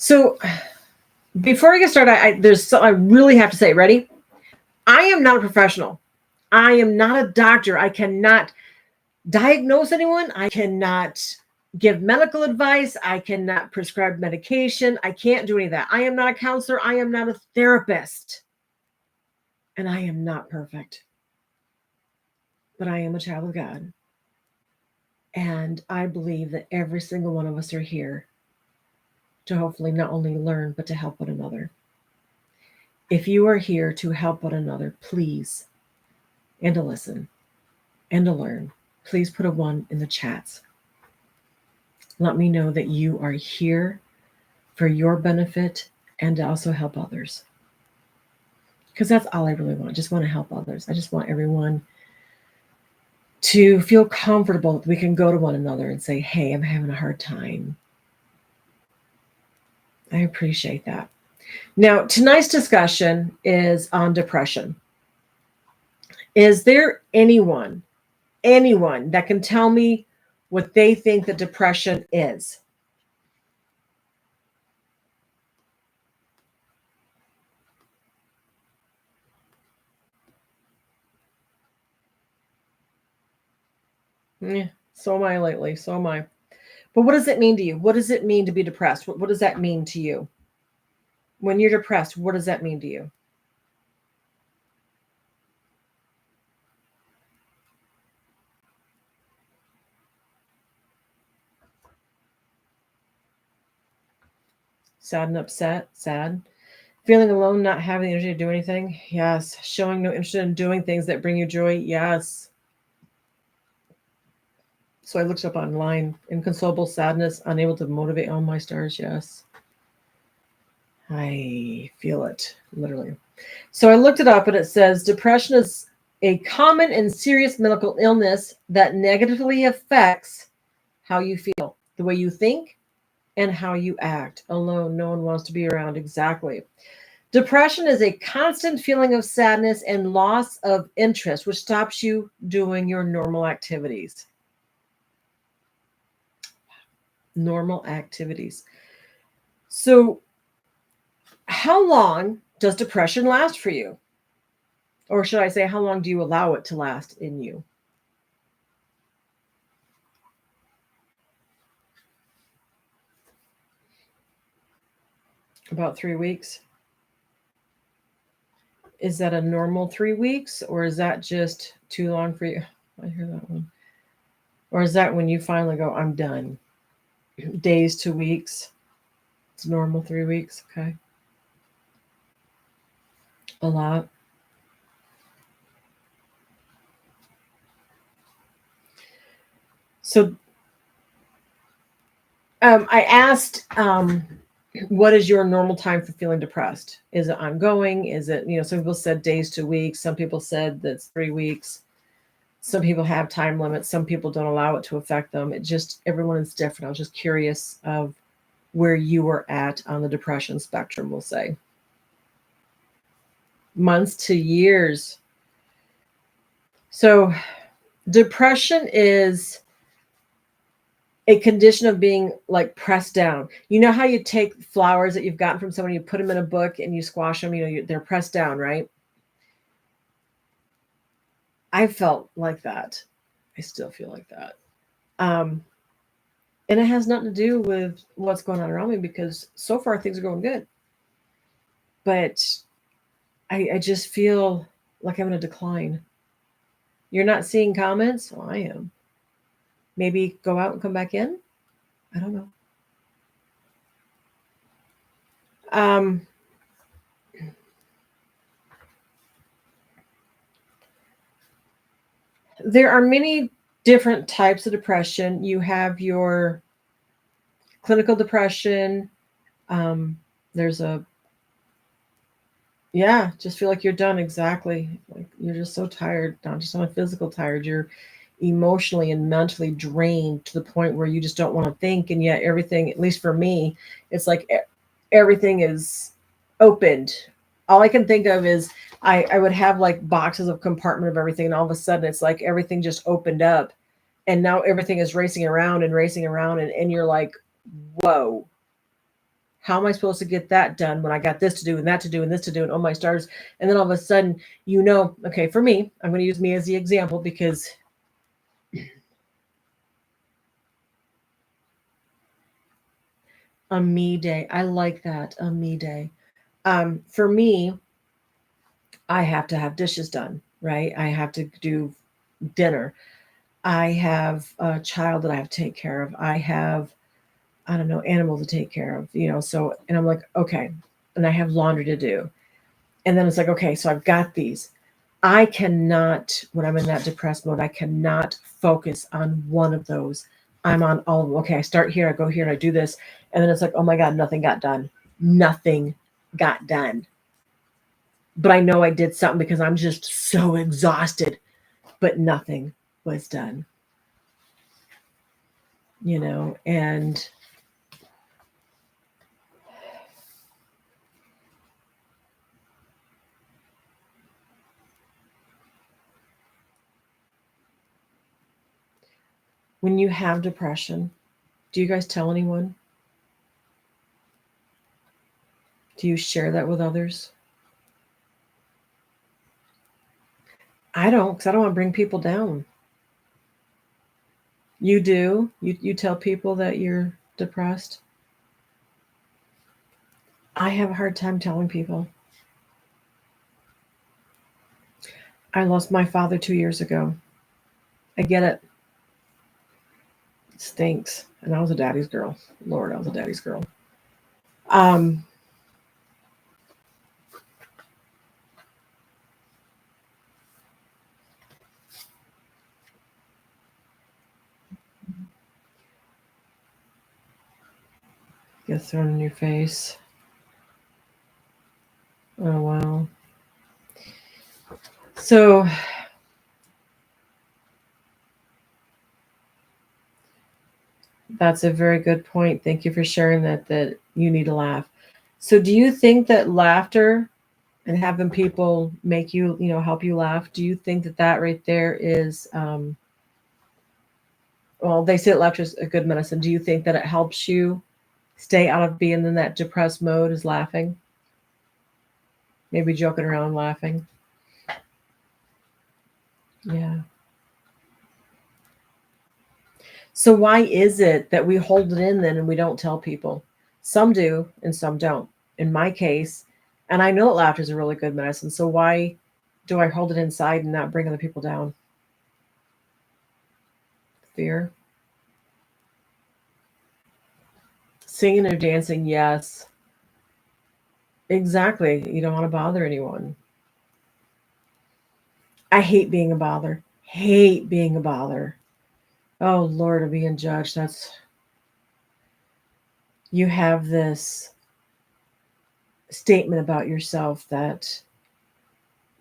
So before we get started, I really have to say, ready? I am not a professional. I am not a doctor. I cannot diagnose anyone. I cannot give medical advice. I cannot prescribe medication. I can't do any of that. I am not a counselor. I am not a therapist. And I am not perfect. But I am a child of God. And I believe that every single one of us are here to hopefully not only learn, but to help one another. If you are here to help one another, please, and to listen and to learn, please put a 1 in the chats. Let me know that you are here for your benefit and to also help others. Because that's all I really want. I just want to help others. I just want everyone to feel comfortable that we can go to one another and say, hey, I'm having a hard time. I appreciate that. Now, tonight's discussion is on depression. Is there anyone that can tell me what they think that depression is? Yeah, so am I lately. So am I. But what does it mean to you? What does it mean to be depressed? What does that mean to you? When you're depressed, what does that mean to you? Sad and upset? Sad. Feeling alone, not having the energy to do anything? Yes. Showing no interest in doing things that bring you joy? Yes. So I looked up online. Inconsolable sadness, unable to motivate. Oh, my stars, yes. I feel it, literally. So I looked it up and it says depression is a common and serious medical illness that negatively affects how you feel, the way you think, and how you act. Alone, no one wants to be around. Exactly. Depression is a constant feeling of sadness and loss of interest, which stops you doing your normal activities. Normal activities. So, how long does depression last for you? Or should I say, how long do you allow it to last in you? About 3 weeks. Is that a normal 3 weeks, or is that just too long for you? I hear that one. Or is that when you finally go, I'm done? Days to weeks. It's normal 3 weeks. Okay. A lot. So I asked, what is your normal time for feeling depressed? Is it ongoing? Is it, some people said days to weeks. Some people said that's 3 weeks. Some people have time limits. Some people don't allow it to affect them. Everyone is different. I was just curious of where you were at on the depression spectrum, we'll say. Months to years. So depression is a condition of being like pressed down. You know how you take flowers that you've gotten from someone, you put them in a book and you squash them, they're pressed down, right? I felt like that. I still feel like that. And it has nothing to do with what's going on around me because so far things are going good. But I just feel like I'm in a decline. You're not seeing comments? Well, I am. Maybe go out and come back in? I don't know. There are many different types of depression. You have your clinical depression. There's just feel like you're done. Exactly. Like you're just so tired, not just on a physical tired. You're emotionally and mentally drained to the point where you just don't want to think. And yet everything, at least for me, it's like everything is opened. All I can think of is I would have like boxes of compartment of everything. And all of a sudden it's like everything just opened up and now everything is racing around. And you're like, whoa, How am I supposed to get that done when I got this to do and that to do and this to do and oh my stars? And then all of a sudden, okay, for me, I'm going to use me as the example because a me day, I like that, a me day. For me, I have to have dishes done, right? I have to do dinner. I have a child that I have to take care of. I have, I don't know, animals to take care of, so, and I'm like, okay. And I have laundry to do. And then it's like, okay, so I've got these. I cannot, when I'm in that depressed mode, I cannot focus on one of those. I'm on all of them. Okay, I start here, I go here, and I do this. And then it's like, oh my God, nothing got done. Nothing got done. But I know I did something because I'm just so exhausted, but nothing was done, and when you have depression, do you guys tell anyone? Do you share that with others? I don't, because I don't want to bring people down. You do? You tell people that you're depressed? I have a hard time telling people. I lost my father 2 years ago. I get it. It stinks. And I was a daddy's girl. Lord, I was a daddy's girl. Um, Gets thrown in your face. Oh wow. So that's a very good point. Thank you for sharing that you need to laugh. So do you think that laughter and having people make you, help you laugh, do you think that right there is well, they say that laughter is a good medicine. Do you think that it helps you stay out of being in that depressed mode is laughing? Maybe joking around laughing. Yeah. So why is it that we hold it in then and we don't tell people? Some do and some don't. In my case, and I know that laughter is a really good medicine. So why do I hold it inside and not bring other people down? Fear. Singing or dancing, yes. Exactly. You don't want to bother anyone. I hate being a bother. Hate being a bother. Oh Lord, of being judged. That's you have this statement about yourself that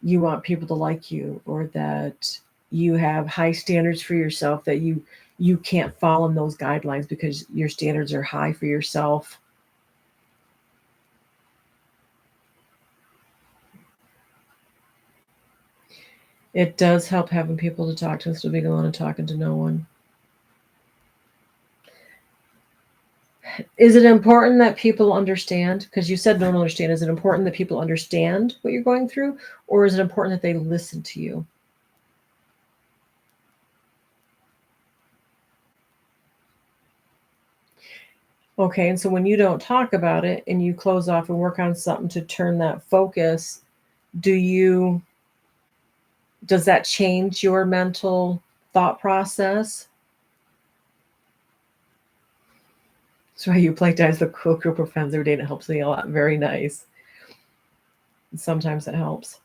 you want people to like you or that you have high standards for yourself that you can't fall in those guidelines because your standards are high for yourself. It does help having people to talk to instead of being alone and talking to no one. Is it important that people understand? Because you said no one understand. Is it important that people understand what you're going through, or is it important that they listen to you? Okay, and so when you don't talk about it and you close off and work on something to turn that focus, do you does that change your mental thought process? So you play dice with a cool group of friends every day and it helps me a lot. Very nice. Sometimes it helps.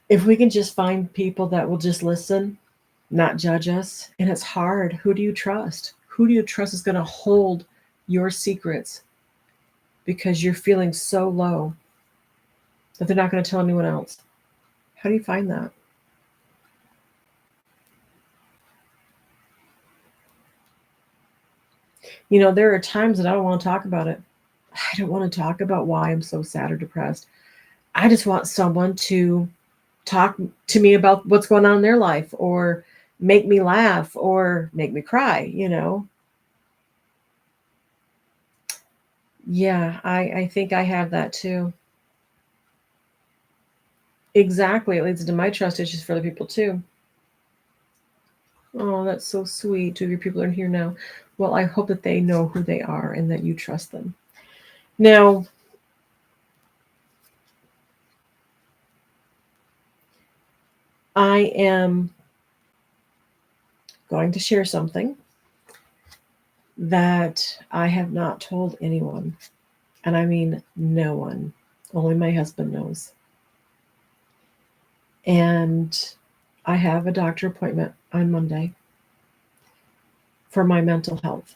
If we can just find people that will just listen, not judge us, and it's hard. Who do you trust? Who do you trust is going to hold your secrets because you're feeling so low that they're not going to tell anyone else? How do you find that? There are times that I don't want to talk about it. I don't want to talk about why I'm so sad or depressed. I just want someone to talk to me about what's going on in their life or make me laugh or make me cry. Yeah, I think I have that too. Exactly. It leads to my trust issues for other people too. Oh, that's so sweet. Two of your people are in here now. Well, I hope that they know who they are and that you trust them. Now, I am going to share something that I have not told anyone. And I mean no one. Only my husband knows. And I have a doctor appointment on Monday for my mental health.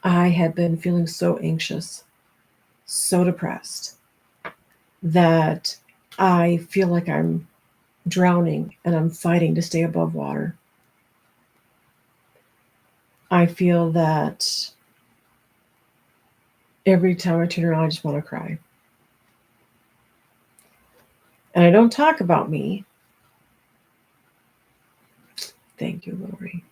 I had been feeling so anxious, so depressed that I feel like I'm drowning and I'm fighting to stay above water. I feel that every time I turn around, I just want to cry. And I don't talk about me. Thank you, Lori.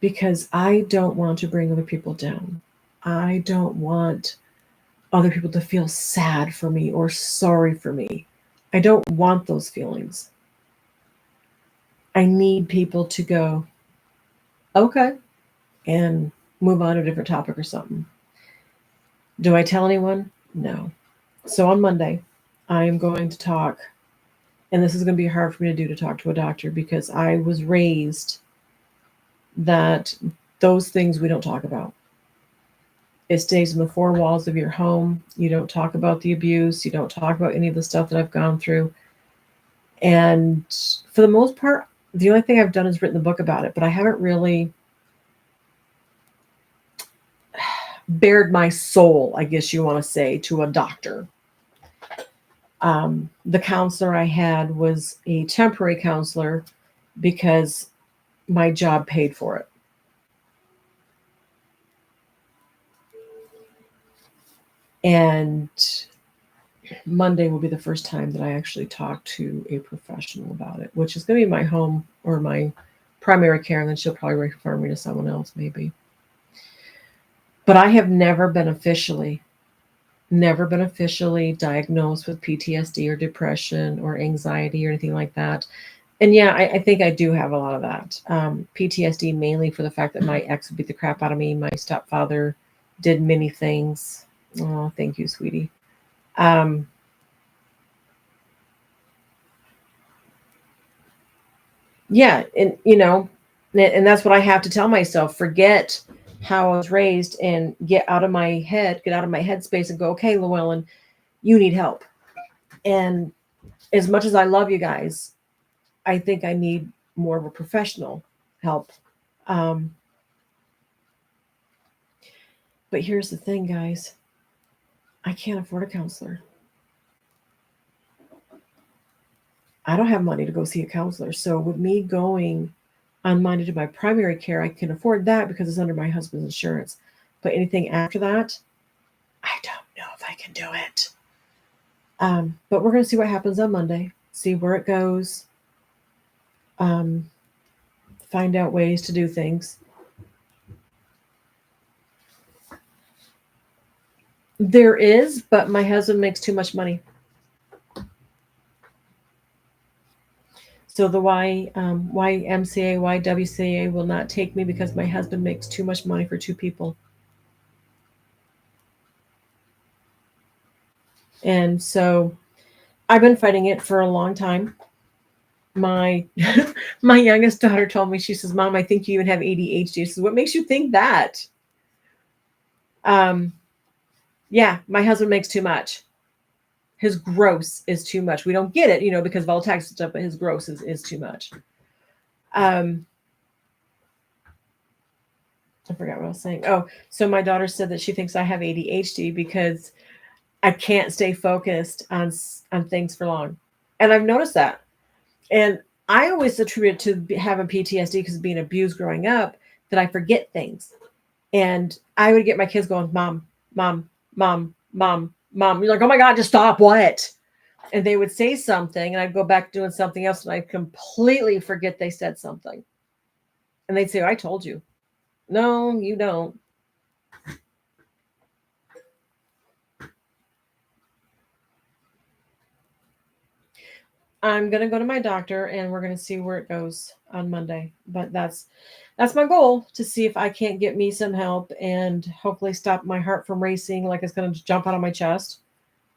Because I don't want to bring other people down. I don't want other people to feel sad for me or sorry for me. I don't want those feelings. I need people to go, okay, and move on to a different topic or something. Do I tell anyone? No. So on Monday, I am going to talk, and this is going to be hard for me to do, to talk to a doctor, because I was raised that those things we don't talk about. It stays in the four walls of your home. You don't talk about the abuse. You don't talk about any of the stuff that I've gone through. And for the most part, the only thing I've done is written the book about it, but I haven't really bared my soul, I guess you want to say, to a doctor. The counselor I had was a temporary counselor because my job paid for it. And Monday will be the first time that I actually talk to a professional about it, which is going to be my home or my primary care, and then she'll probably refer me to someone else, maybe. But I have never been officially diagnosed with PTSD or depression or anxiety or anything like that. And yeah, I think I do have a lot of that. PTSD mainly for the fact that my ex would beat the crap out of me. My stepfather did many things. Oh, thank you, sweetie. Um, yeah, and and that's what I have to tell myself. Forget how I was raised and get out of my head, get out of my headspace and go, okay, Llewellyn, you need help. And as much as I love you guys, I think I need more of a professional help. Um, but here's the thing, guys. I can't afford a counselor. I don't have money to go see a counselor. So with me going on Monday to my primary care, I can afford that because it's under my husband's insurance. But anything after that, I don't know if I can do it. But we're going to see what happens on Monday, see where it goes, um, find out ways to do things. There is, but my husband makes too much money. So the YMCA, YWCA will not take me because my husband makes too much money for two people. And so I've been fighting it for a long time. My my youngest daughter told me, she says, Mom, I think you even have ADHD. She says, what makes you think that? Um, yeah, my husband makes too much. His gross is too much. We don't get it, because of all tax stuff, but his gross is too much. Um, I forgot what I was saying. Oh, so my daughter said that she thinks I have ADHD because I can't stay focused on things for long. And I've noticed that. And I always attribute it to having PTSD because of being abused growing up, that I forget things. And I would get my kids going, Mom, Mom, Mom, Mom, Mom. You're like, oh my God, just stop. What? And they would say something, and I'd go back doing something else, and I'd completely forget they said something. And they'd say, I told you. No, you don't. I'm gonna go to my doctor and we're gonna see where it goes on Monday. But that's my goal, to see if I can't get me some help and hopefully stop my heart from racing like it's gonna jump out of my chest.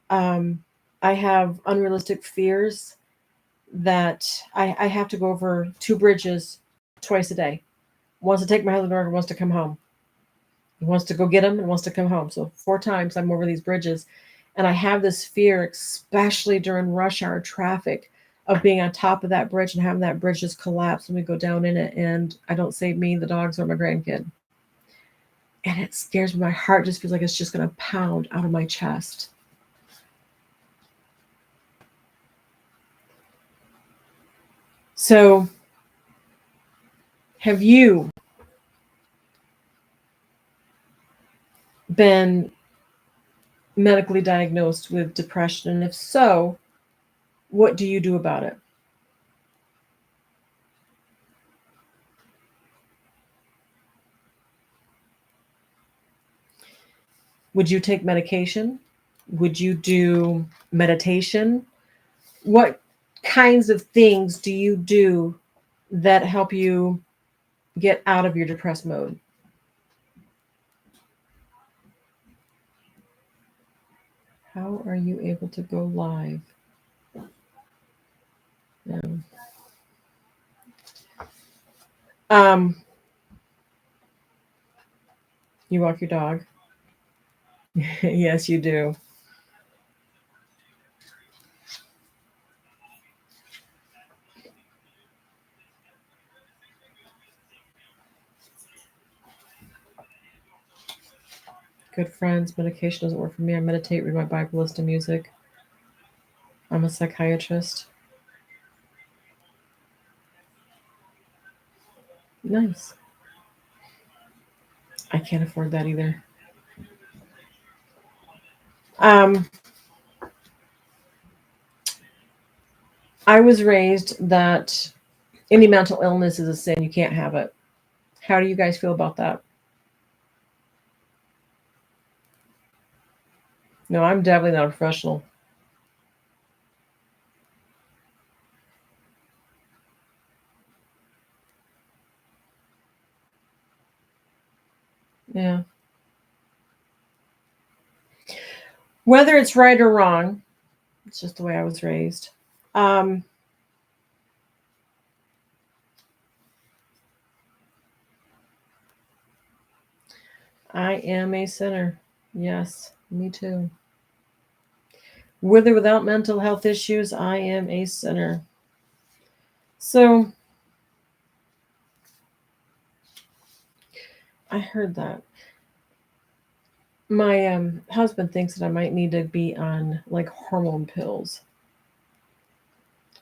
Um, I have unrealistic fears that I have to go over two bridges twice a day. Once to take my husband to work and once to come home. He wants to go get him and wants to come home. So 4 times I'm over these bridges. And I have this fear, especially during rush hour traffic, of being on top of that bridge and having that bridge just collapse when we go down in it. And I don't save me, the dogs, or my grandkid. And it scares me. My heart just feels like it's just going to pound out of my chest. So, have you been medically diagnosed with depression? And if so, what do you do about it? Would you take medication? Would you do meditation? What kinds of things do you do that help you get out of your depressed mode? How are you able to go live? No. Um, you walk your dog? Yes, you do. Good friends. Medication doesn't work for me. I meditate, read my Bible, listen to music. I'm a psychiatrist. Nice. I can't afford that either. Um, I was raised that any mental illness is a sin. You can't have it. How do you guys feel about that? No, I'm definitely not a professional. Yeah. Whether it's right or wrong, it's just the way I was raised. Um, I am a sinner. Yes, me too. With or without mental health issues, I am a sinner. So I heard that. My husband thinks that I might need to be on like hormone pills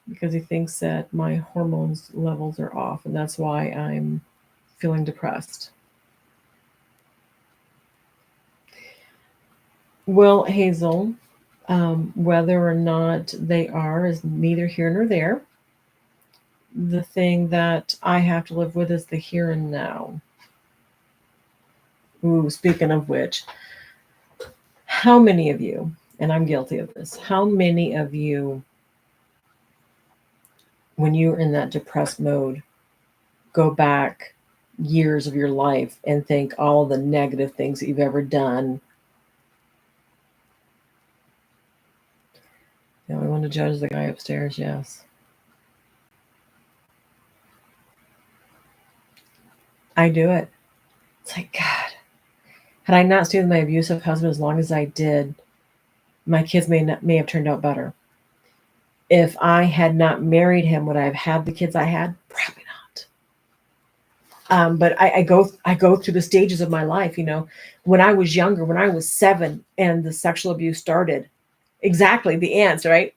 because he thinks that my hormones levels are off, and that's why I'm feeling depressed. Well, Hazel, whether or not they are is neither here nor there. The thing that I have to live with is the here and now. Ooh, speaking of which, how many of you, and I'm guilty of this, how many of you, when you're in that depressed mode, go back years of your life and think all the negative things that you've ever done? The only one to judge is the guy upstairs, yes. I do it. It's like, God, had I not stayed with my abusive husband as long as I did, my kids may have turned out better. If I had not married him, would I have had the kids I had? Probably not. But I go through the stages of my life. When I was younger, when I was 7, and the sexual abuse started, exactly the ants, right?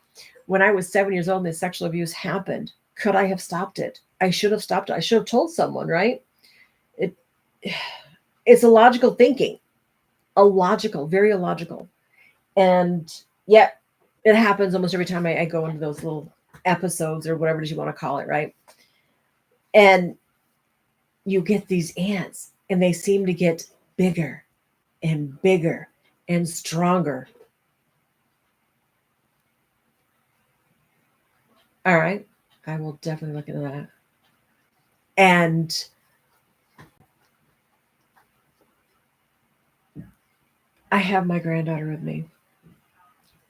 When I was 7 years old and the sexual abuse happened, could I have stopped it? I should have stopped it. I should have told someone, right? It it's illogical thinking, illogical, very illogical, and yet it happens almost every time I go into those little episodes or whatever it is you want to call it, right? And you get these ants, and they seem to get bigger and bigger and stronger. All right. I will definitely look into that. And I have my granddaughter with me,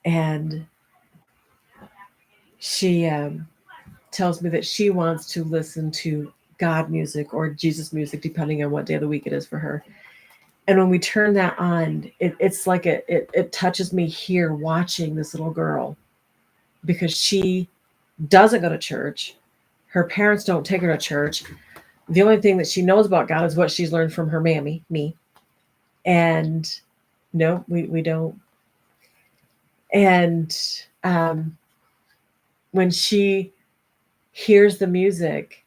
and she tells me that she wants to listen to God music or Jesus music, depending on what day of the week it is for her. And when we turn that on, it's like it touches me here watching this little girl, because she doesn't go to church. Her parents don't take her to church. The only thing that she knows about God is what she's learned from her mammy, me. And no, we don't. And um, when she hears the music,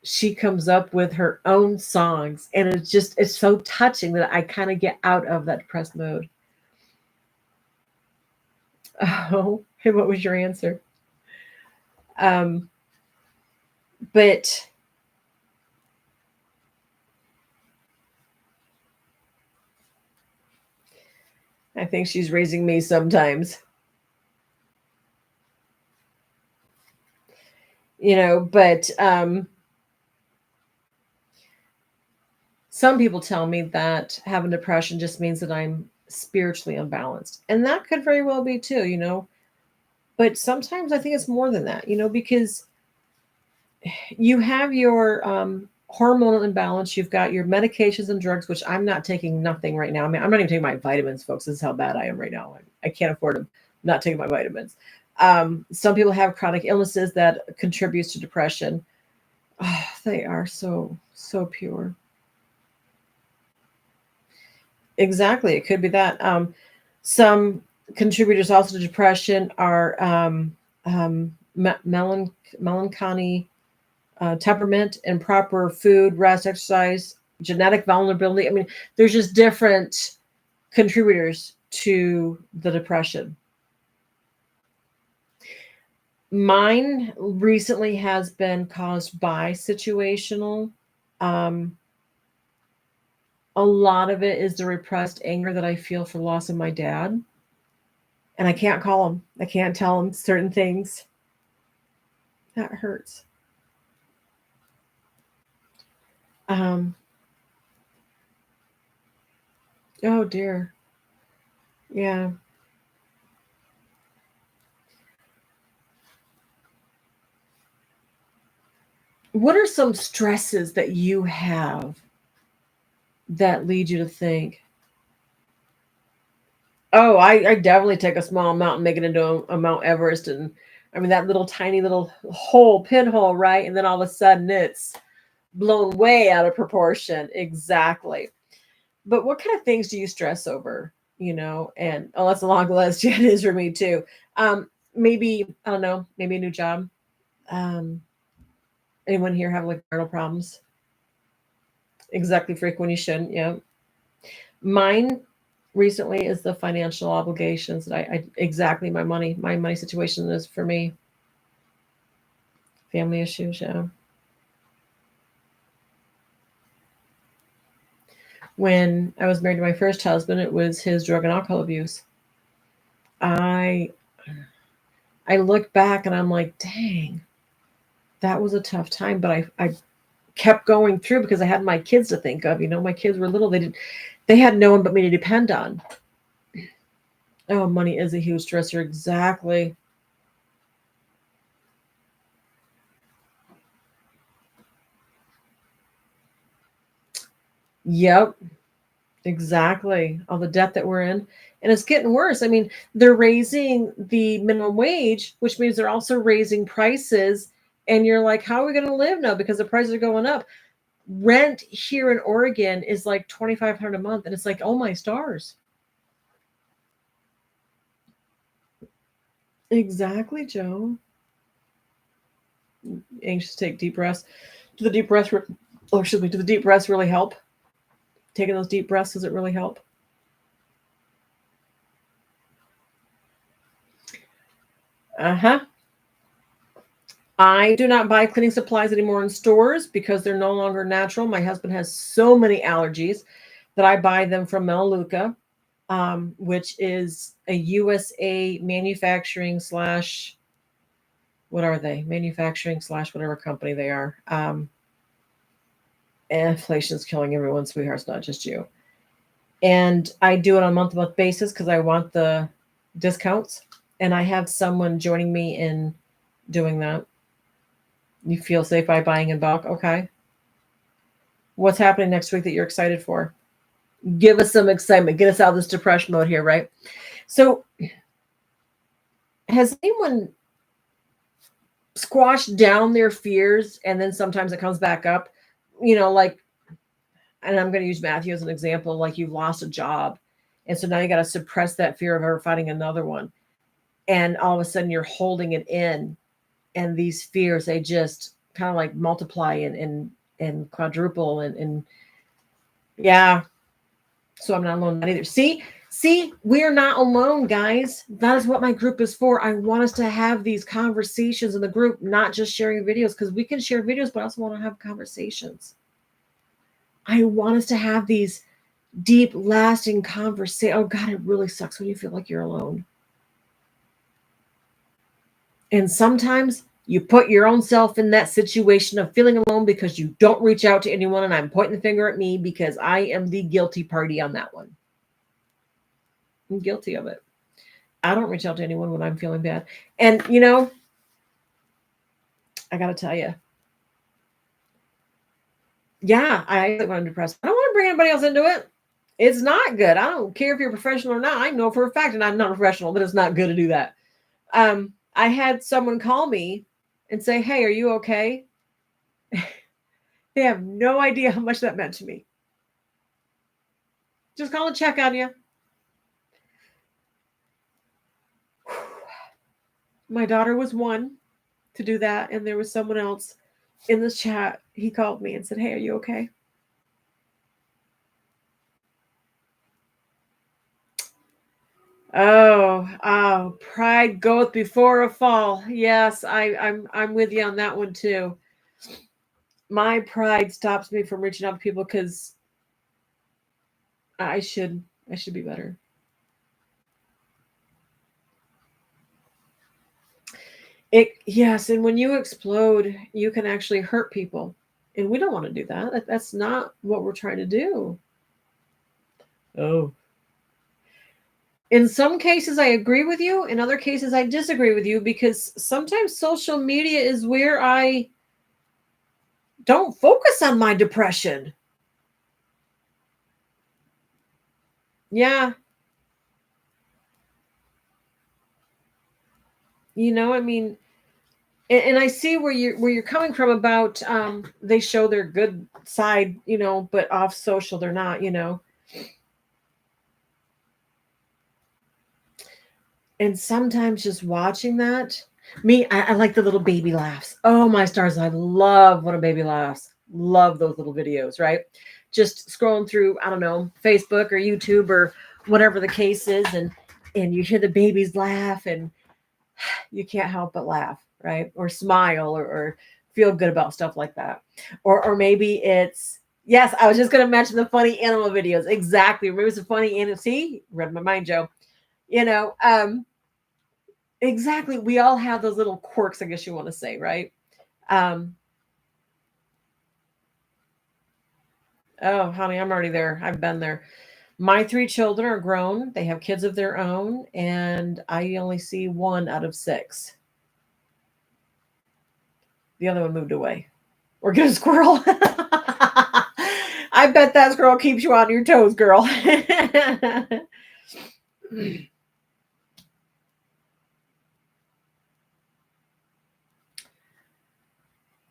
she comes up with her own songs, and it's so touching that I kind of get out of that depressed mode. Oh, hey, what was your answer? Um, but I think she's raising me sometimes, but some people tell me that having depression just means that I'm spiritually unbalanced. And that could very well be too. But sometimes I think it's more than that, because you have your hormonal imbalance, you've got your medications and drugs, which I'm not taking nothing right now. I mean, I'm not even taking my vitamins, folks. This is how bad I am right now. I can't afford them. I'm not taking my vitamins. Some people have chronic illnesses that contributes to depression. Oh, they are so, so pure. Exactly. It could be that. Some contributors also to depression are melancholy, temperament, improper food, rest, exercise, genetic vulnerability. I mean, there's just different contributors to the depression. Mine recently has been caused by situational. Um, a lot of it is the repressed anger that I feel for the loss of my dad. And I can't call him. I can't tell him certain things. That hurts. Um, oh dear. Yeah. What are some stresses that you have that lead you to think, oh, I definitely take a small amount and make it into a Mount Everest, and I mean that little tiny little hole, pinhole, right? And then all of a sudden it's blown way out of proportion. Exactly. But what kind of things do you stress over? And oh, that's a long list. Yeah, it is for me too. Maybe I don't know. Maybe a new job. Um, anyone here have like marital problems? Exactly, freak when you shouldn't. Yeah. Mine recently is the financial obligations that I exactly my money situation is for me. Family issues. Yeah. When I was married to my first husband, it was his drug and alcohol abuse. I I look back and I'm like, dang, that was a tough time. But I kept going through because I had my kids to think of. My kids were little. They had no one but me to depend on. Oh, money is a huge stressor. Exactly. Yep. Exactly. All the debt that we're in. And it's getting worse. I mean, they're raising the minimum wage, which means they're also raising prices. And you're like, how are we going to live now? Because the prices are going up. Rent here in Oregon is like $2,500 a month. And it's like, oh my stars. Exactly, Joe. Anxious to take deep breaths. Do the deep breath, or excuse me, do the deep breaths really help? Taking those deep breaths, does it really help? Uh huh. I do not buy cleaning supplies anymore in stores because they're no longer natural. My husband has so many allergies that I buy them from Melaleuca, which is a USA manufacturing slash what are they? Manufacturing / whatever company they are. Inflation's killing everyone, sweethearts, not just you. And I do it on a month-to-month basis because I want the discounts. And I have someone joining me in doing that. You feel safe by buying in bulk? Okay. What's happening next week that you're excited for? Give us some excitement. Get us out of this depression mode here, right? So, has anyone squashed down their fears and then sometimes it comes back up? Like, and I'm going to use Matthew as an example, like you've lost a job. And so now you got to suppress that fear of ever finding another one. And all of a sudden you're holding it in. And these fears, they just kind of like multiply and quadruple. And yeah. So I'm not alone either. See, we're not alone, guys. That is what my group is for. I want us to have these conversations in the group, not just sharing videos, because we can share videos, but I also want to have conversations. I want us to have these deep, lasting conversations. Oh, God, it really sucks when you feel like you're alone. And sometimes you put your own self in that situation of feeling alone because you don't reach out to anyone. And I'm pointing the finger at me because I am the guilty party on that one. I'm guilty of it. I don't reach out to anyone when I'm feeling bad. And, I got to tell you, yeah, when I'm depressed, I don't want to bring anybody else into it. It's not good. I don't care if you're a professional or not. I know for a fact, and I'm not a professional, that it's not good to do that. I had someone call me and say, "Hey, are you okay?" They have no idea how much that meant to me. Just call and check on you. My daughter was one to do that, and there was someone else in this chat. He called me and said, "Hey, are you okay?" Oh, pride goeth before a fall. Yes, I'm with you on that one too. My pride stops me from reaching out to people because I should be better. Yes, and when you explode, you can actually hurt people. And we don't want to do that. That's not what we're trying to do. Oh. In some cases, I agree with you. In other cases, I disagree with you because sometimes social media is where I don't focus on my depression. Yeah. I mean, and I see where you're coming from about they show their good side, but off social they're not, And sometimes just watching that, I like the little baby laughs. Oh my stars, I love when a baby laughs. Love those little videos, right? Just scrolling through, I don't know, Facebook or YouTube or whatever the case is, and you hear the babies laugh and you can't help but laugh, right? Or smile or feel good about stuff like that. Or maybe it's, yes, I was just going to mention the funny animal videos. Exactly. Maybe it's a funny animal. See, read my mind, Joe. Exactly. We all have those little quirks, I guess you want to say, right? Oh, honey, I'm already there. I've been there. My 3 children are grown. They have kids of their own, and I only see 1 out of 6. The other one moved away. Or get a squirrel. I bet that squirrel keeps you on your toes, girl.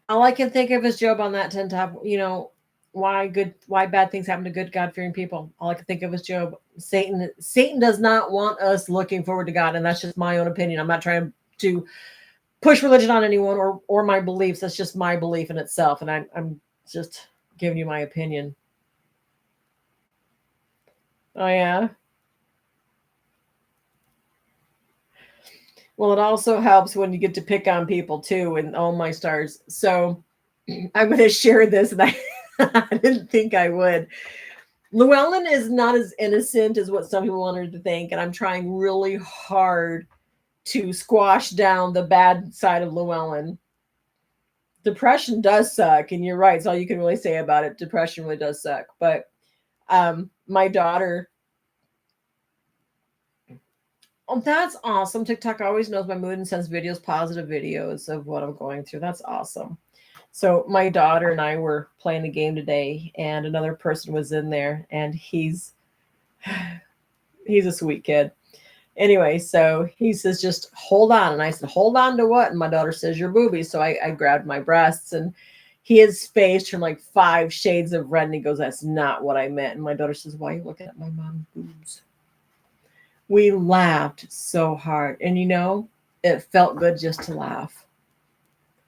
All I can think of is Job on that 10 top, why bad things happen to good God-fearing people. All I can think of is Job. Satan does not want us looking forward to God, and that's just my own opinion. I'm not trying to push religion on anyone or my beliefs. That's just my belief in itself, and I'm just giving you my opinion. Oh yeah. Well, it also helps when you get to pick on people too, and oh my stars. So I'm going to share this, and I didn't think I would. Llewellyn is not as innocent as what some people want her to think, and I'm trying really hard to squash down the bad side of Llewellyn. Depression does suck, and you're right. It's all you can really say about it. Depression really does suck. But my daughter, oh, that's awesome. TikTok always knows my mood and sends videos, positive videos of what I'm going through. That's awesome. So my daughter and I were playing the game today, and another person was in there, and he's a sweet kid. Anyway, so he says, just hold on. And I said, hold on to what? And my daughter says, your boobies. So I grabbed my breasts, and his face turned like 5 shades of red. And he goes, that's not what I meant. And my daughter says, why are you looking at my mom's boobs? We laughed so hard. And it felt good just to laugh.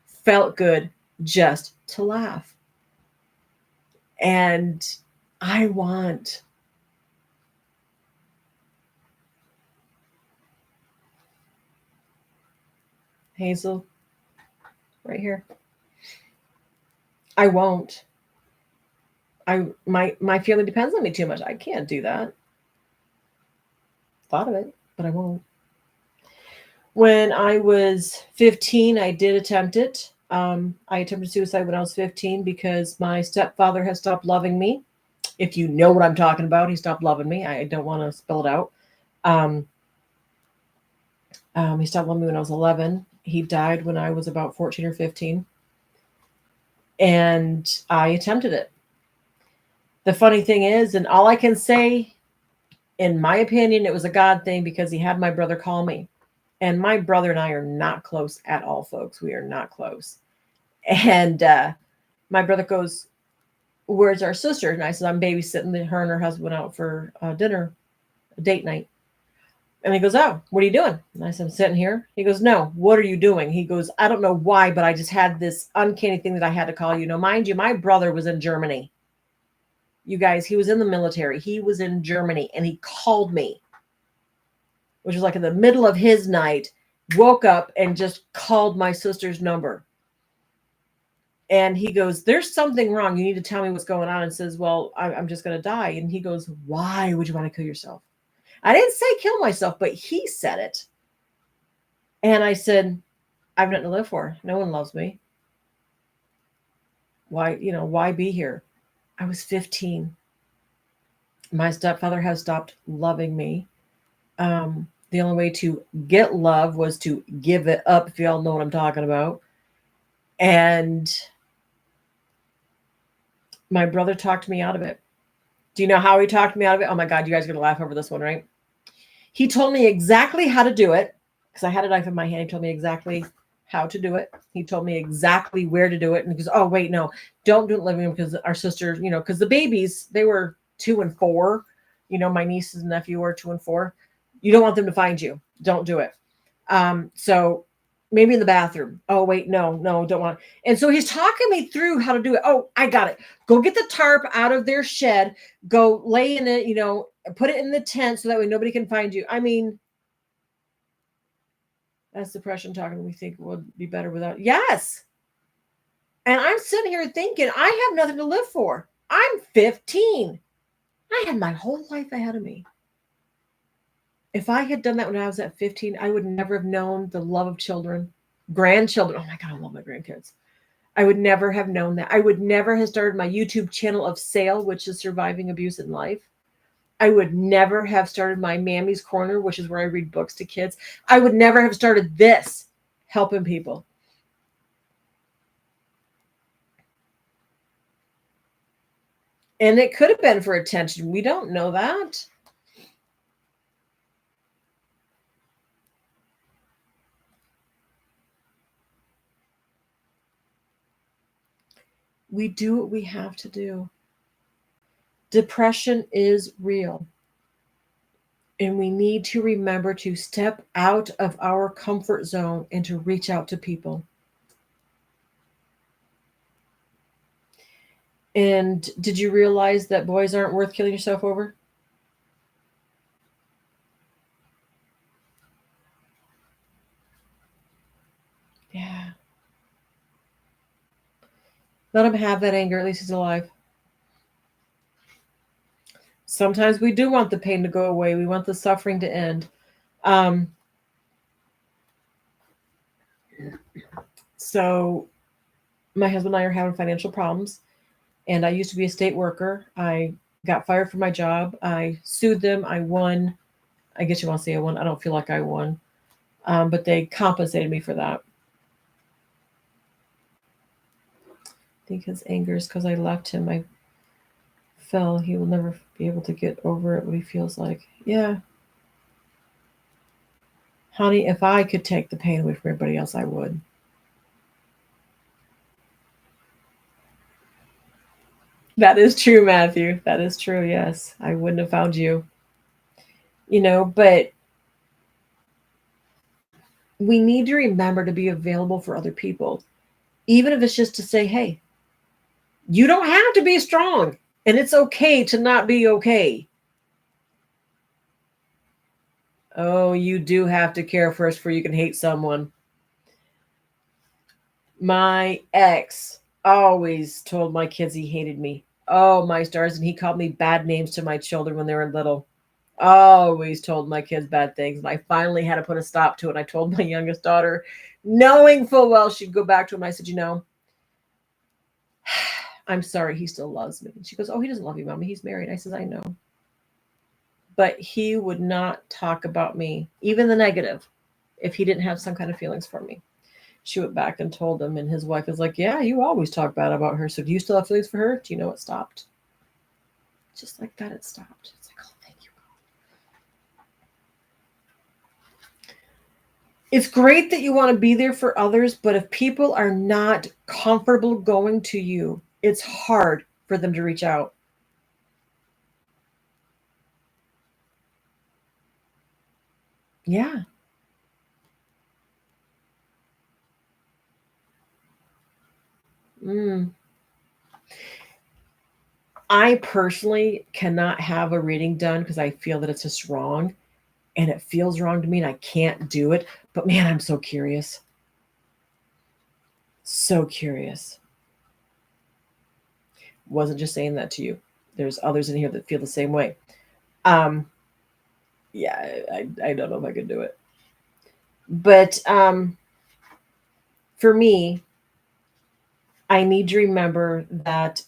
Felt good just to laugh. And I want Hazel right here. I won't. My family depends on me too much. I can't do that. Thought of it, but I won't. When I was 15, I did attempt it. I attempted suicide when I was 15 because my stepfather has stopped loving me. If you know what I'm talking about, he stopped loving me. I don't want to spell it out. He stopped loving me when I was 11. He died when I was about 14 or 15. And I attempted it. The funny thing is, and all I can say, in my opinion, it was a God thing because he had my brother call me. And my brother and I are not close at all, folks. We are not close. And my brother goes, where's our sister? And I said, I'm babysitting. Her and her husband went out for dinner, a date night. And he goes, oh, what are you doing? And I said, I'm sitting here. He goes, no, what are you doing? He goes, I don't know why, but I just had this uncanny thing that I had to call you. Now, mind you, my brother was in Germany. You guys, he was in the military. He was in Germany, and he called me, which was like in the middle of his night, woke up and just called my sister's number. And he goes, there's something wrong. You need to tell me what's going on. And says, well, I'm just going to die. And he goes, why would you want to kill yourself? I didn't say kill myself, but he said it. And I said, I've nothing to live for. No one loves me. Why be here? I was 15. My stepfather has stopped loving me. The only way to get love was to give it up, if y'all know what I'm talking about. And my brother talked me out of it. Do you know how he talked me out of it? Oh my God, you guys are going to laugh over this one, right? He told me exactly how to do it because I had a knife in my hand. He told me exactly how to do it. He told me exactly where to do it. And he goes, oh, wait, no, don't do it in the living room because our sister, because the babies, they were 2 and 4. My nieces and nephew were 2 and 4. You don't want them to find you. Don't do it. So maybe in the bathroom. Oh, wait, no, don't want. And so he's talking me through how to do it. Oh, I got it. Go get the tarp out of their shed. Go lay in it, put it in the tent so that way nobody can find you. I mean, that's depression talking. We think would be better without. Yes. And I'm sitting here thinking, I have nothing to live for. I'm 15. I had my whole life ahead of me. If I had done that when I was at 15, I would never have known the love of children, grandchildren. Oh my God, I love my grandkids. I would never have known that. I would never have started my YouTube channel of Sale, which is surviving abuse in life. I would never have started my Mammy's Corner, which is where I read books to kids. I would never have started this, helping people. And it could have been for attention. We don't know that. We do what we have to do. Depression is real. And we need to remember to step out of our comfort zone and to reach out to people. And did you realize that boys aren't worth killing yourself over? Yeah. Let him have that anger. At least he's alive. Sometimes we do want the pain to go away. We want the suffering to end. So my husband and I are having financial problems, and I used to be a state worker. I got fired from my job. I sued them. I won. I guess you want to say I won. I don't feel like I won, but they compensated me for that. I think his anger is because I left him. I fell. He will never be able to get over it, what he feels like. Yeah, honey, if I could take the pain away from everybody else, I would. That is true, Matthew. That is true. Yes, I wouldn't have found you. But we need to remember to be available for other people, even if it's just to say, hey, you don't have to be strong, and it's okay to not be okay. Oh, you do have to care first before you can hate someone. My ex always told my kids he hated me. Oh, my stars. And he called me bad names to my children when they were little. Always told my kids bad things. And I finally had to put a stop to it. I told my youngest daughter, knowing full well she'd go back to him. I said, I'm sorry, he still loves me. And she goes, oh, he doesn't love you, Mommy. He's married. I says, I know. But he would not talk about me, even the negative, if he didn't have some kind of feelings for me. She went back and told him, and his wife was like, yeah, you always talk bad about her. So do you still have feelings for her? Do you know it stopped? Just like that, it stopped. It's like, oh, thank you. It's great that you want to be there for others, but if people are not comfortable going to you, it's hard for them to reach out. Yeah. Mm. I personally cannot have a reading done because I feel that it's just wrong and it feels wrong to me and I can't do it. But man, I'm so curious. So curious. Wasn't just saying that to you. There's others in here that feel the same way. Um, yeah, I don't know if I could do it. But for me, I need to remember that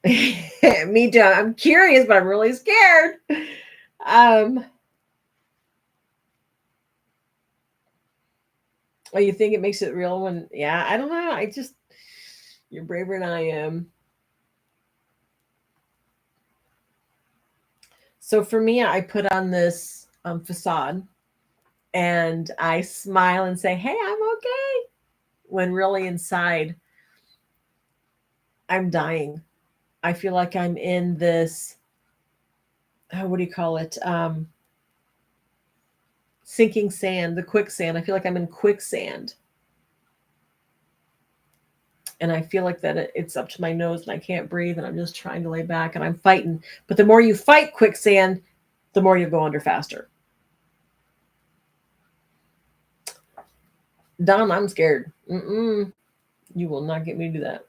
me too. I'm curious, but I'm really scared. Um, oh, you think it makes it real when, yeah, I don't know. You're braver than I am. So for me, I put on this facade and I smile and say, hey, I'm okay. When really inside, I'm dying. I feel like I'm in this, what do you call it? Sinking sand, the quicksand. I feel like I'm in quicksand. And I feel like that it's up to my nose and I can't breathe and I'm just trying to lay back and I'm fighting. But the more you fight quicksand, the more you go under faster. Don, I'm scared. Mm-mm. You will not get me to do that.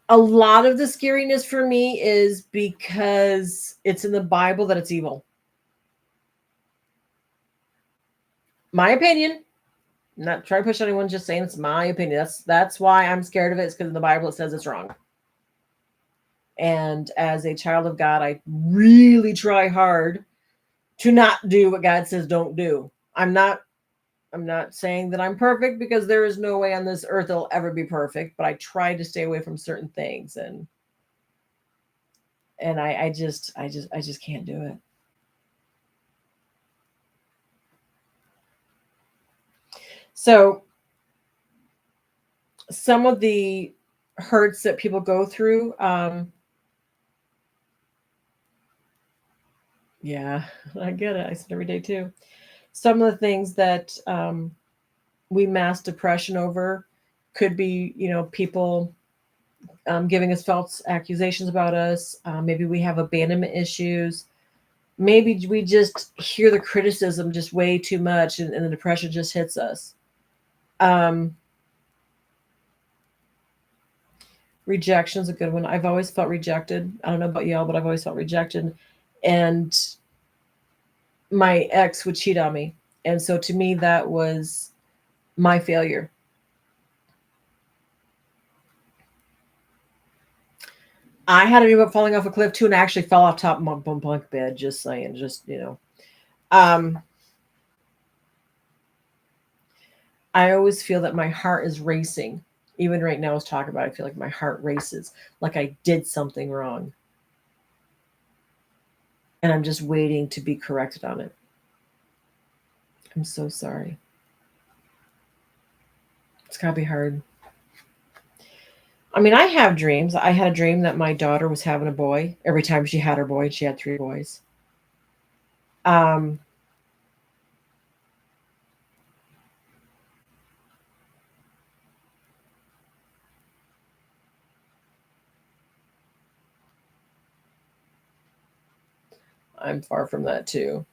A lot of the scariness for me is because it's in the Bible that it's evil. My opinion. I'm not trying to push anyone, just saying it's my opinion. That's why I'm scared of it. It's because in the Bible it says it's wrong. And as a child of God, I really try hard to not do what God says don't do. I'm not saying that I'm perfect because there is no way on this earth it'll ever be perfect, but I try to stay away from certain things and I just can't do it. So some of the hurts that people go through, yeah, I get it. I said every day too. Some of the things that we mask depression over could be, people giving us false accusations about us. Maybe we have abandonment issues. Maybe we just hear the criticism just way too much and the depression just hits us. Um, Rejection is a good one. I've always felt rejected. I don't know about y'all, but I've always felt rejected. And my ex would cheat on me. And so to me, that was my failure. I had a dream about falling off a cliff too, and I actually fell off top of my bunk bed. Just saying, Um, I always feel that my heart is racing. Even right now, I was talking about, it, I feel like my heart races, like I did something wrong, and I'm just waiting to be corrected on it. I'm so sorry. It's gotta be hard. I mean, I have dreams. I had a dream that my daughter was having a boy. Every time she had her boy, she had three boys. Um, I'm far from that too.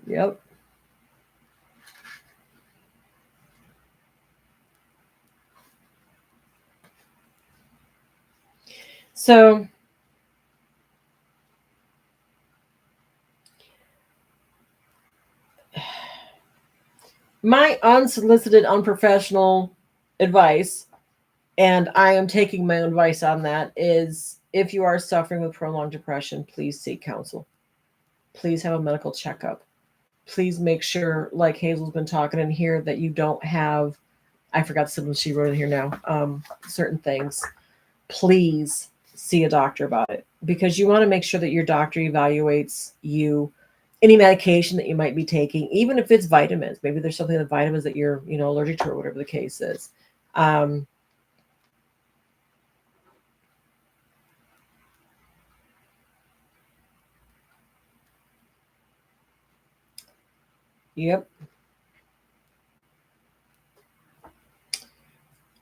Yep. So my unsolicited, unprofessional advice, and I am taking my own advice on that, is if you are suffering with prolonged depression, please seek counsel. Please have a medical checkup. Please make sure, like Hazel's been talking in here, that you don't have, I forgot something she wrote in here now, certain things. Please see a doctor about it, because you want to make sure that your doctor evaluates you, any medication that you might be taking, even if it's vitamins. Maybe there's something in the vitamins that you're, allergic to, or whatever the case is. Um, yep.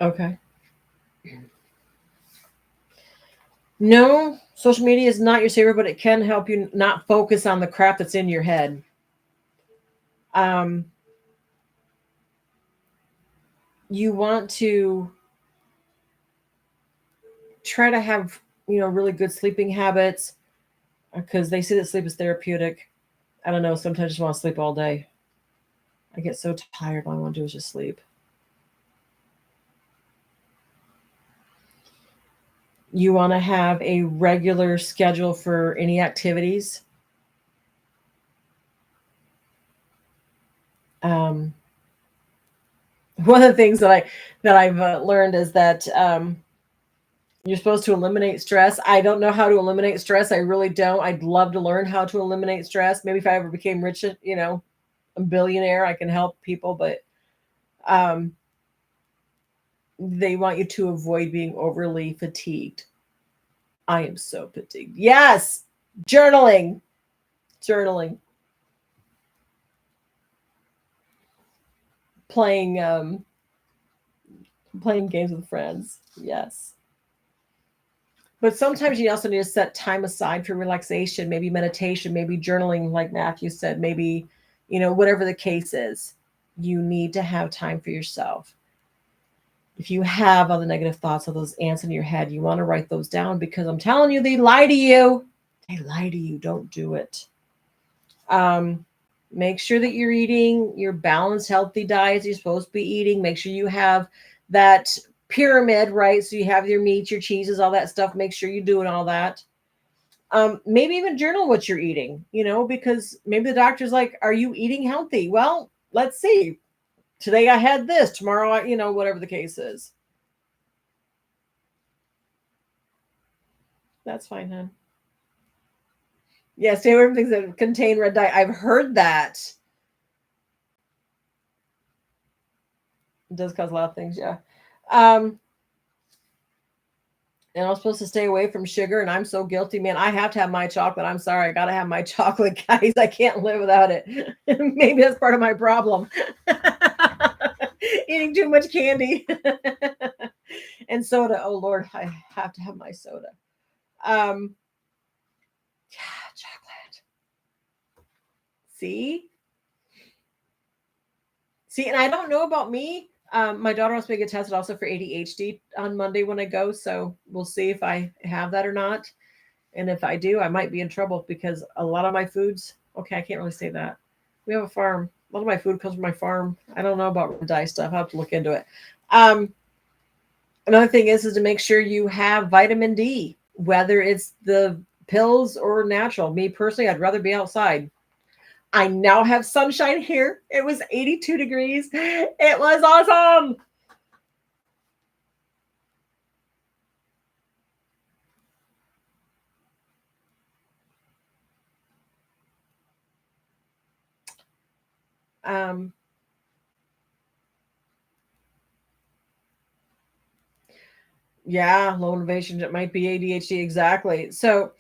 Okay. No, social media is not your savior, but it can help you not focus on the crap that's in your head. Um, you want to try to have, really good sleeping habits, because they say that sleep is therapeutic. I don't know. Sometimes I just want to sleep all day. I get so tired. All I want to do is just sleep. You want to have a regular schedule for any activities. Um, one of the things that I've learned is that you're supposed to eliminate stress. I don't know how to eliminate stress. I really don't. I'd love to learn how to eliminate stress. Maybe if I ever became rich, a billionaire, I can help people. But um, they want you to avoid being overly fatigued. I am so fatigued. Yes, journaling, journaling, playing playing games with friends. Yes. But sometimes you also need to set time aside for relaxation, maybe meditation, maybe journaling, like Matthew said, maybe, whatever the case is. You need to have time for yourself. If you have all the negative thoughts, all those ants in your head, you want to write those down, because I'm telling you, they lie to you. They lie to you. Don't do it. Um, make sure that you're eating your balanced, healthy diets you're supposed to be eating. Make sure you have that pyramid, right? So you have your meats, your cheeses, all that stuff. Make sure you're doing all that. Maybe even journal what you're eating, because maybe the doctor's like, are you eating healthy? Well, let's see. Today I had this, tomorrow whatever the case is. That's fine, hon. Yeah, stay away from things that contain red dye. I've heard that. It does cause a lot of things, yeah. Um, and I'm supposed to stay away from sugar, and I'm so guilty, man. I have to have my chocolate. I'm sorry, I gotta have my chocolate, guys. I can't live without it. Maybe that's part of my problem. Eating too much candy and soda. Oh Lord, I have to have my soda. Yeah, chocolate. See, see, and I don't know about me. My daughter wants me to get tested also for ADHD on Monday when I go, so we'll see if I have that or not. And if I do, I might be in trouble because a lot of my foods, okay, I can't really say that. We have a farm. A lot of my food comes from my farm. I don't know about red dye stuff. I have to look into it. Um, Another thing is to make sure you have vitamin D, whether it's the pills or natural. Me personally, I'd rather be outside. I now have sunshine here. It was 82 degrees. It was awesome. Um, yeah, low motivation. It might be ADHD. Exactly. So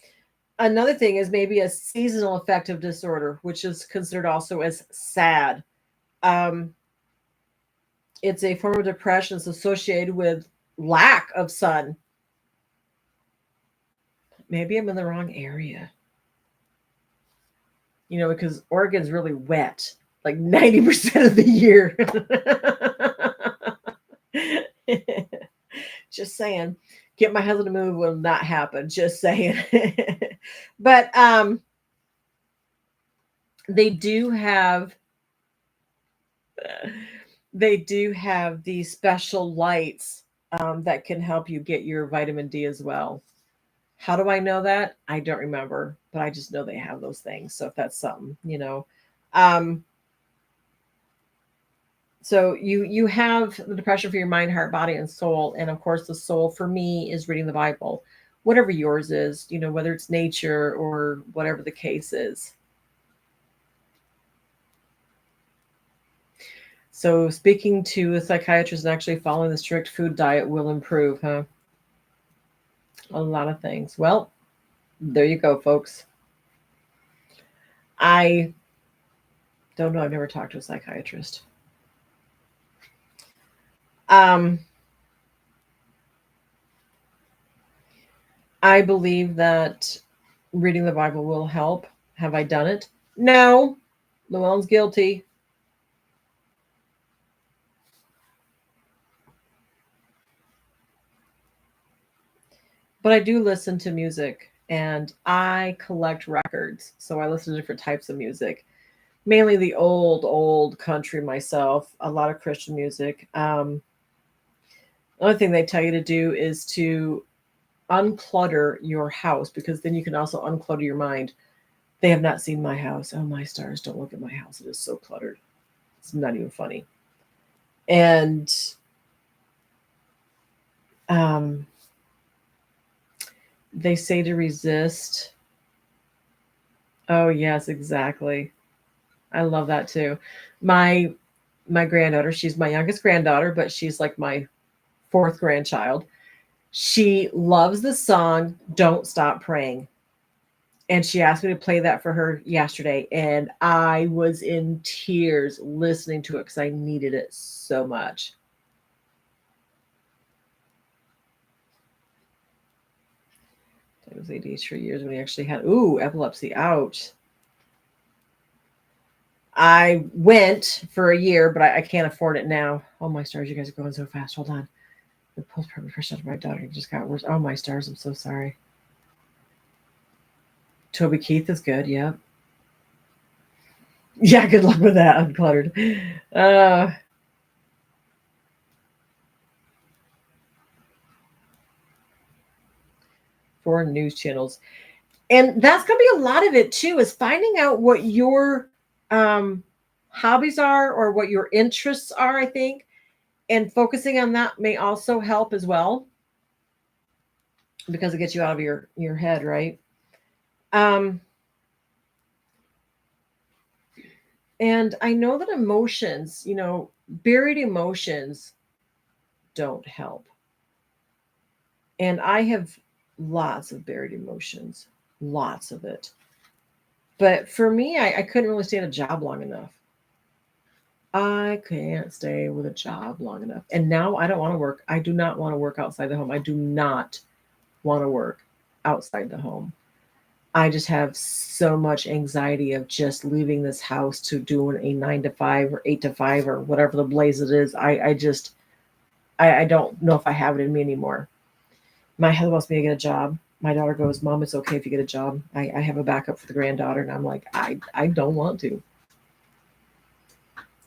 another thing is maybe a seasonal affective disorder, which is considered also as SAD. Um, it's a form of depression that's associated with lack of sun. Maybe I'm in the wrong area, because Oregon's really wet, like 90% of the year. Just saying. Get my husband to move will not happen. Just saying. But they do have they do have these special lights that can help you get your vitamin D as well. How do I know that? I don't remember, but I just know they have those things. So if that's something. Um, so you have the depression for your mind, heart, body, and soul. And of course, the soul for me is reading the Bible, whatever yours is, whether it's nature or whatever the case is. So speaking to a psychiatrist and actually following the strict food diet will improve, huh? A lot of things. Well, there you go, folks. I don't know. I've never talked to a psychiatrist. Um, I believe that reading the Bible will help. Have I done it? No. Llewellyn's guilty. But I do listen to music and I collect records. So I listen to different types of music, mainly the old country myself, a lot of Christian music. Another thing they tell you to do is to unclutter your house because then you can also unclutter your mind. They have not seen my house. Oh, my stars, don't look at my house. It is so cluttered. It's not even funny. And um, they say to resist. Oh, yes, exactly. I love that too. My my granddaughter, she's my youngest granddaughter, but she's like my fourth grandchild. She loves the song Don't Stop Praying. And she asked me to play that for her yesterday. And I was in tears listening to it because I needed it so much. It was ADHD for years when he actually had, epilepsy. Ouch. I went for a year, but I can't afford it now. Oh, my stars. You guys are going so fast. Hold on. The postpartum depression of my daughter just got worse. Oh, my stars. I'm so sorry. Toby Keith is good. Yep. Yeah, good luck with that. Uncluttered. Uh, Foreign news channels. And that's going to be a lot of it too, is finding out what your um, hobbies are or what your interests are, I think. And focusing on that may also help as well because it gets you out of your head, right? Um, and I know that emotions, buried emotions don't help. And I have lots of buried emotions, lots of it. But for me, I couldn't really stay at a job long enough. I can't stay with a job long enough. And now I don't want to work. I do not want to work outside the home. I do not want to work outside the home. I just have so much anxiety of just leaving this house to doing a 9 to 5 or 8 to 5 or whatever the blaze it is. I don't know if I have it in me anymore. My husband wants me to get a job. My daughter goes, Mom, it's okay if you get a job. I have a backup for the granddaughter. And I'm like, I don't want to.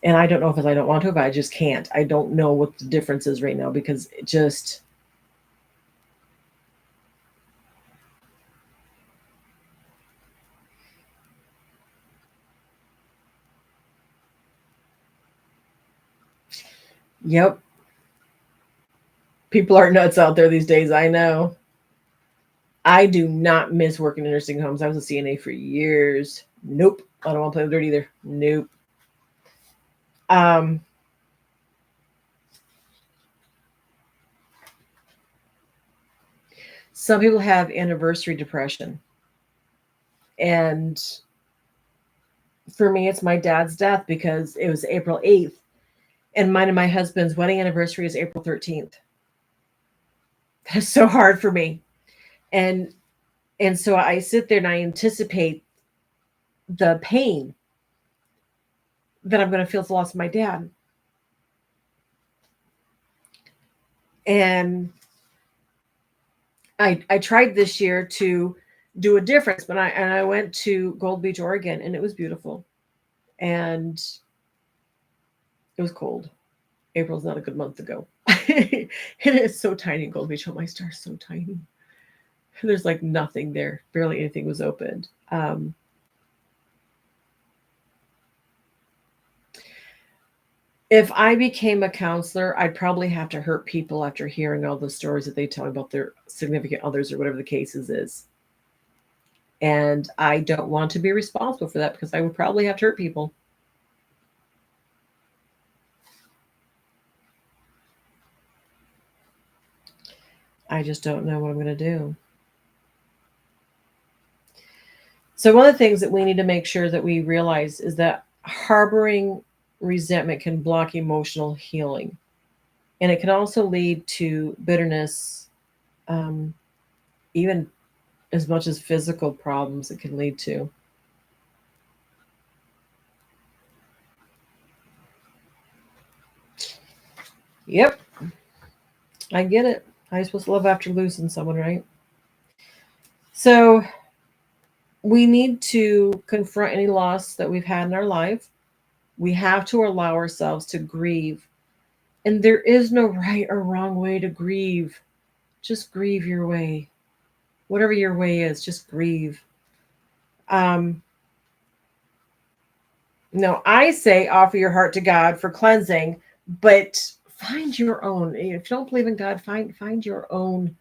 And I don't know if it's I don't want to, but I just can't. I don't know what the difference is right now because it just. Yep. People are nuts out there these days. I know. I do not miss working in nursing homes. I was a CNA for years. Nope. I don't want to play with dirt either. Nope. Um, some people have anniversary depression. And for me, it's my dad's death because it was April 8th. And mine and my husband's wedding anniversary is April 13th. That's so hard for me. And so I sit there and I anticipate the pain that I'm going to feel at the loss of my dad. And I tried this year to do a difference, but I went to Gold Beach, Oregon, and it was beautiful. And it was cold. April's not a good month to go. It is so tiny in Gold Beach. Oh, my star's so tiny. There's like nothing there. Barely anything was opened. If I became a counselor, I'd probably have to hurt people after hearing all the stories that they tell me about their significant others or whatever the cases is. And I don't want to be responsible for that because I would probably have to hurt people. I just don't know what I'm going to do. So, one of the things that we need to make sure that we realize is that harboring resentment can block emotional healing. And it can also lead to bitterness, um, even as much as physical problems it can lead to. Yep, I get it. I'm supposed to love after losing someone, right? So we need to confront any loss that we've had in our life. We have to allow ourselves to grieve. And there is no right or wrong way to grieve. Just grieve your way. Whatever your way is, just grieve. Um, no, I say offer your heart to God for cleansing, but find your own. If you don't believe in God, find your own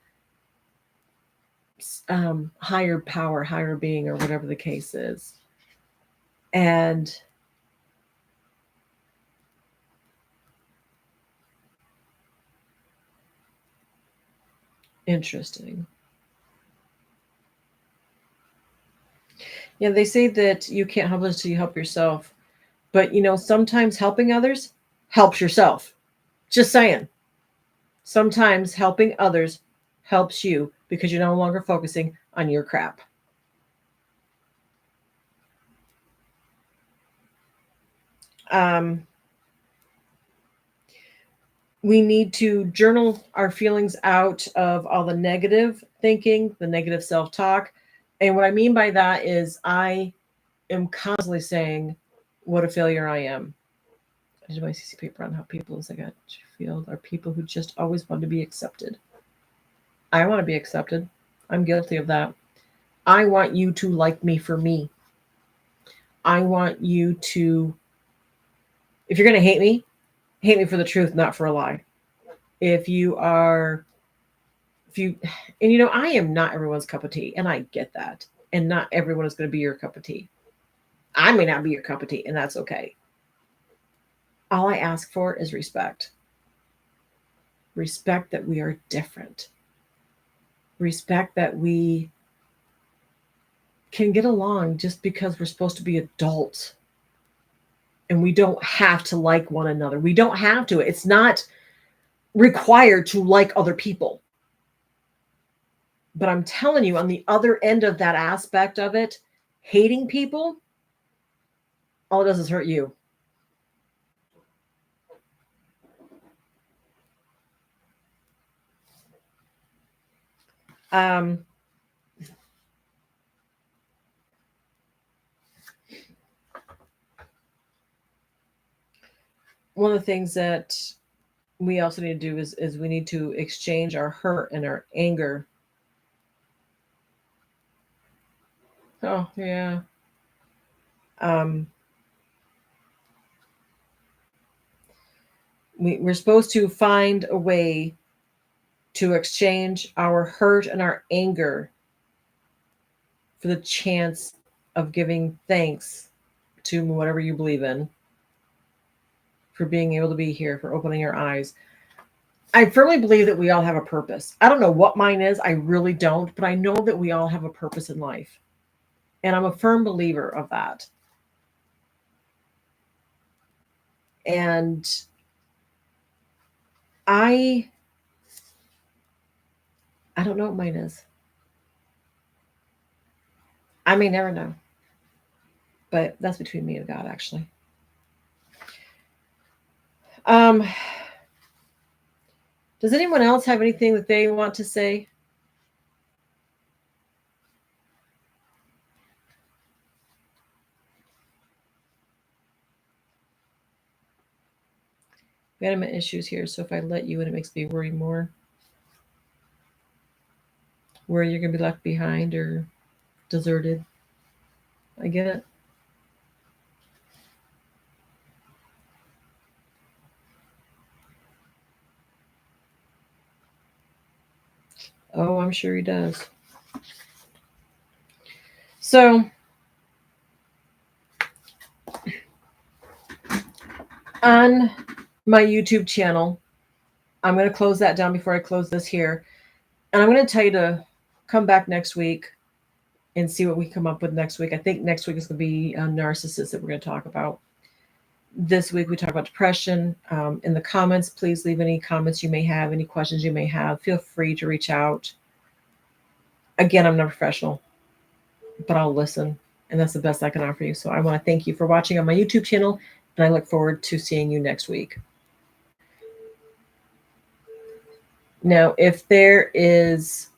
higher power, higher being, or whatever the case is. And interesting. Yeah, they say that you can't help others till you help yourself. But sometimes helping others helps yourself. Just saying. Sometimes helping others helps you because you're no longer focusing on your crap. Um, we need to journal our feelings out of all the negative thinking, the negative self talk. And what I mean by that is I am constantly saying what a failure I am. I did my CC paper on how people, as I got feel, are people who just always want to be accepted. I want to be accepted. I'm guilty of that. I want you to like me for me. I want you to, if you're going to hate me for the truth, not for a lie. If you are, if you, and I am not everyone's cup of tea, and I get that. And not everyone is going to be your cup of tea. I may not be your cup of tea, and that's okay. All I ask for is respect. Respect that we are different. Respect that we can get along just because we're supposed to be adults and we don't have to like one another. We don't have to. It's not required to like other people. But I'm telling you, on the other end of that aspect of it, hating people, all it does is hurt you. Um, one of the things that we also need to do is we need to exchange our hurt and our anger. Oh, yeah. Um, we're supposed to find a way to exchange our hurt and our anger for the chance of giving thanks to whatever you believe in, for being able to be here, for opening your eyes. I firmly believe that we all have a purpose. I don't know what mine is. I really don't, but I know that we all have a purpose in life. And I'm a firm believer of that. And I I don't know what mine is. I may never know. But that's between me and God, actually. Um, does anyone else have anything that they want to say? Abandonment issues here. So if I let you in, it makes me worry more. Worry you're going to be left behind or deserted. I get it. Oh, I'm sure he does. So, on my YouTube channel, I'm going to close that down before I close this here. And I'm going to tell you to come back next week and see what we come up with next week. I think next week is going to be narcissists that we're going to talk about. This week we talk about depression. In the comments, please leave any comments you may have, any questions you may have. Feel free to reach out. Again, I'm not a professional, but I'll listen. And that's the best I can offer you. So I want to thank you for watching on my YouTube channel. And I look forward to seeing you next week. Now, if there is